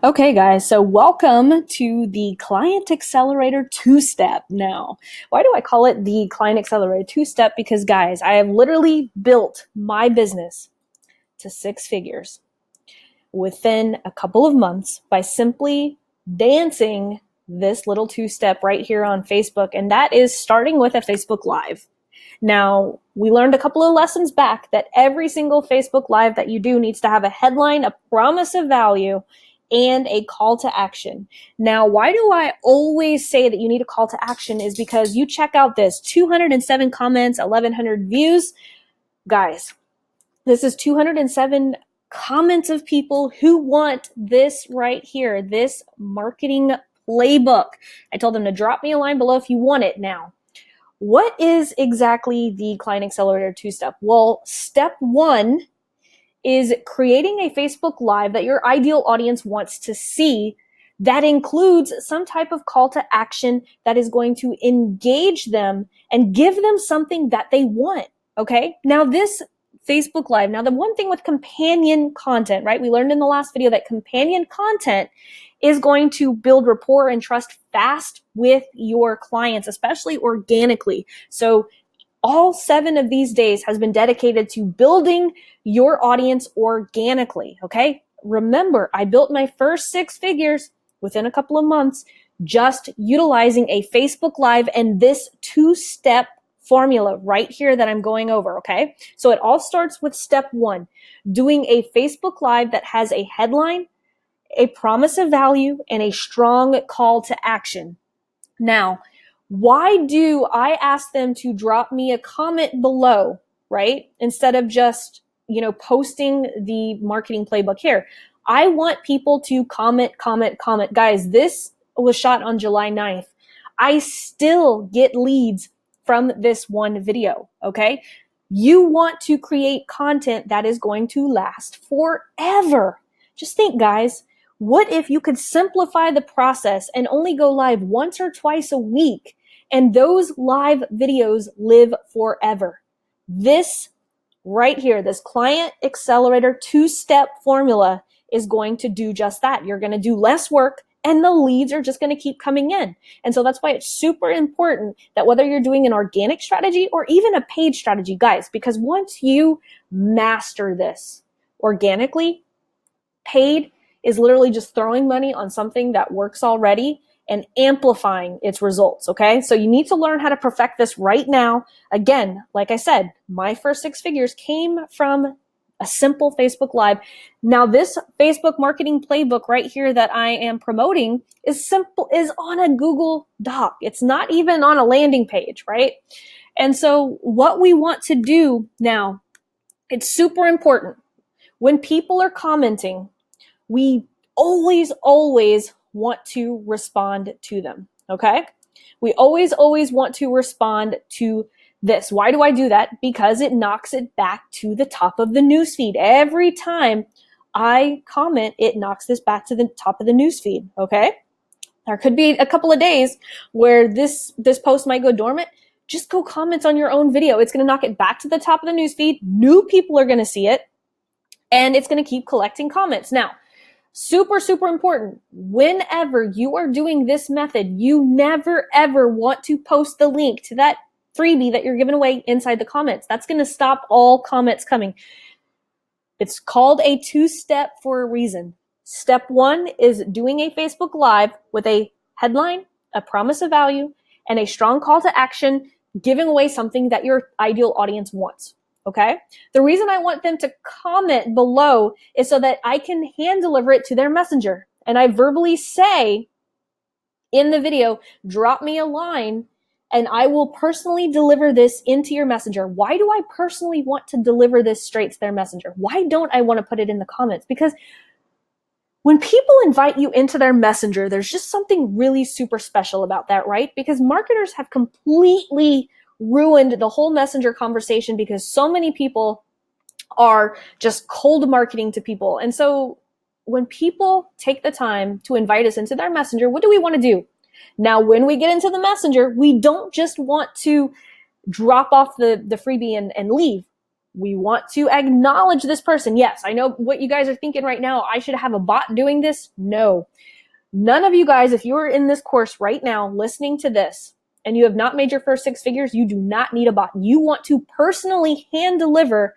Okay, guys, so welcome to the Client Accelerator two-step. Now, why do I call it the Client Accelerator two-step? Because, guys, I have literally built my business to six figures within a couple of months by simply dancing this little two-step right here on Facebook, and that is starting with a Facebook Live. Now, we learned a couple of lessons back that every single Facebook Live that you do needs to have a headline, a promise of value, and a call to action. Now, why do I always say that you need a call to action is because you check out this 207 comments, 1,100 views. Guys, this is 207 comments of people who want this right here, this marketing playbook. I told them to drop me a line below if you want it. Now, what is exactly the Client Accelerator two-step? Well, step one is creating a Facebook Live that your ideal audience wants to see that includes some type of call to action that is going to engage them and give them something that they want, okay? Now this Facebook Live, now the one thing with companion content, right? We learned in the last video that companion content is going to build rapport and trust fast with your clients, especially organically. So all 7 of these days has been dedicated to building your audience organically, okay? Remember, I built my first 6 figures within a couple of months just utilizing a Facebook Live and this two-step formula right here that I'm going over, okay? So it all starts with step 1, doing a Facebook Live that has a headline, a promise of value, and a strong call to action. Now, why do I ask them to drop me a comment below, right? Instead of just, posting the marketing playbook here. I want people to comment. Guys, this was shot on July 9th. I still get leads from this one video, okay? You want to create content that is going to last forever. Just think, guys, what if you could simplify the process and only go live once or twice a week? And those live videos live forever. This right here, this Client Accelerator two-step formula is going to do just that. You're going to do less work and the leads are just going to keep coming in. And so that's why it's super important that whether you're doing an organic strategy or even a paid strategy, guys, because once you master this organically, paid is literally just throwing money on something that works already and amplifying its results, okay? So you need to learn how to perfect this right now. Again, like I said, my first 6 figures came from a simple Facebook Live. Now this Facebook marketing playbook right here that I am promoting is on a Google Doc. It's not even on a landing page, right? And so what we want to do now, it's super important. When people are commenting, we always want to respond to them, okay? We always want to respond to this. Why do I do that? Because it knocks it back to the top of the newsfeed. Every time I comment, it knocks this back to the top of the newsfeed, okay? There could be a couple of days where this post might go dormant. Just go comment on your own video. It's going to knock it back to the top of the newsfeed. New people are going to see it, and it's going to keep collecting comments. Now, super important. Whenever you are doing this method, you never ever want to post the link to that freebie that you're giving away inside the comments. That's going to stop all comments coming. It's called a two-step for a reason. Step 1 is doing a Facebook Live with a headline, a promise of value, and a strong call to action, giving away something that your ideal audience wants. Okay. The reason I want them to comment below is so that I can hand deliver it to their messenger. And I verbally say in the video, drop me a line and I will personally deliver this into your messenger. Why do I personally want to deliver this straight to their messenger? Why don't I want to put it in the comments? Because when people invite you into their messenger, there's just something really super special about that, right? Because marketers have completely ruined the whole messenger conversation because so many people are just cold marketing to people. And so when people take the time to invite us into their messenger, what do we want to do? Now, when we get into the messenger, we don't just want to drop off the freebie and leave. We want to acknowledge this person. Yes, I know what you guys are thinking right now. I should have a bot doing this. No, none of you guys, if you're in this course right now listening to this and you have not made your first 6 figures, you do not need a bot. You want to personally hand deliver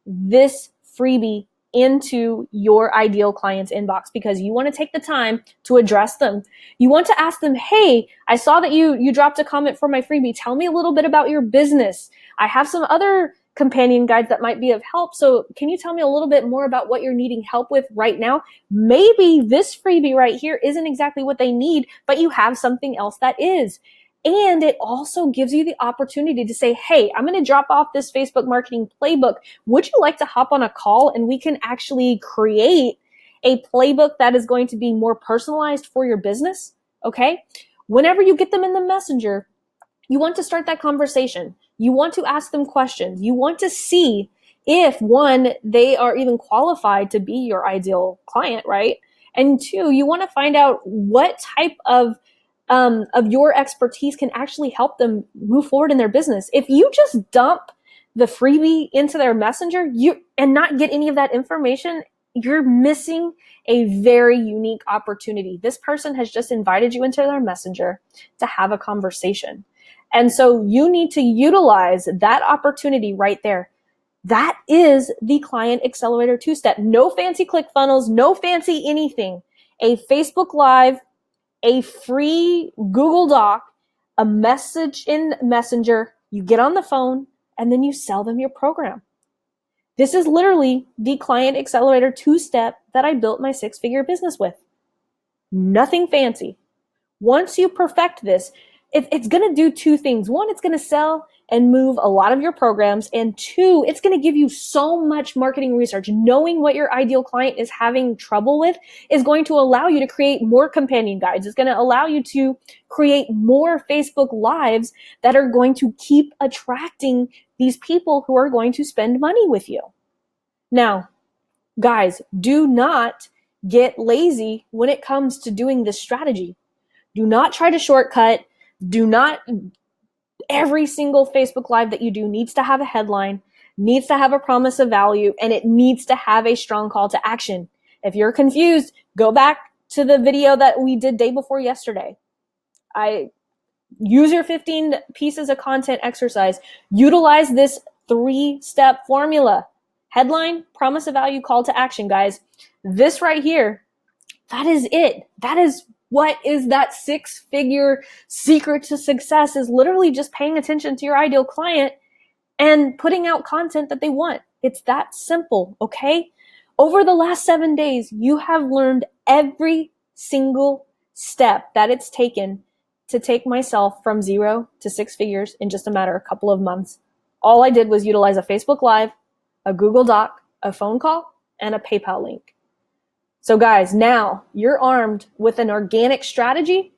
this freebie into your ideal client's inbox because you want to take the time to address them. You want to ask them, hey, I saw that you dropped a comment for my freebie. Tell me a little bit about your business. I have some other companion guides that might be of help. So can you tell me a little bit more about what you're needing help with right now? Maybe this freebie right here isn't exactly what they need, but you have something else that is. And it also gives you the opportunity to say, hey, I'm going to drop off this Facebook marketing playbook. Would you like to hop on a call and we can actually create a playbook that is going to be more personalized for your business? Okay. Whenever you get them in the messenger, you want to start that conversation. You want to ask them questions. You want to see if, one, they are even qualified to be your ideal client, right? And two, you want to find out what type of your expertise can actually help them move forward in their business. If you just dump the freebie into their messenger and not get any of that information, you're missing a very unique opportunity. This person has just invited you into their messenger to have a conversation. And so you need to utilize that opportunity right there. That is the Client Accelerator 2-step. No fancy ClickFunnels, no fancy anything. A Facebook Live, a free Google Doc, a message in Messenger, you get on the phone, and then you sell them your program. This is literally the Client Accelerator 2-step that I built my 6-figure business with. Nothing fancy. Once you perfect this, it's going to do 2 things. 1, it's going to sell and move a lot of your programs. And 2, it's going to give you so much marketing research. Knowing what your ideal client is having trouble with is going to allow you to create more companion guides. It's going to allow you to create more Facebook Lives that are going to keep attracting these people who are going to spend money with you. Now, guys, do not get lazy when it comes to doing this strategy. Do not try to shortcut. Do not, every single Facebook Live that you do needs to have a headline, needs to have a promise of value, and it needs to have a strong call to action. If you're confused, go back to the video that we did day before yesterday. I use your 15 pieces of content exercise. Utilize this 3-step formula. Headline, promise of value, call to action, guys. This right here, that is it. That is what is that 6-figure secret to success, is literally just paying attention to your ideal client and putting out content that they want. It's that simple, okay? Over the last 7 days, you have learned every single step that it's taken to take myself from 0 to 6 figures in just a matter of a couple of months. All I did was utilize a Facebook Live, a Google Doc, a phone call, and a PayPal link. So guys, now you're armed with an organic strategy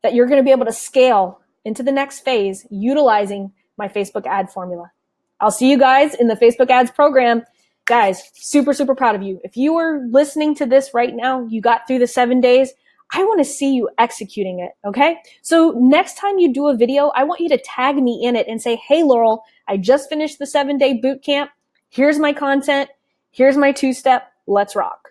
that you're going to be able to scale into the next phase utilizing my Facebook ad formula. I'll see you guys in the Facebook ads program. Guys, super, super proud of you. If you are listening to this right now, you got through the 7 days, I want to see you executing it, okay? So next time you do a video, I want you to tag me in it and say, hey, Laurel, I just finished the 7-day boot camp. Here's my content. Here's my 2-step. Let's rock.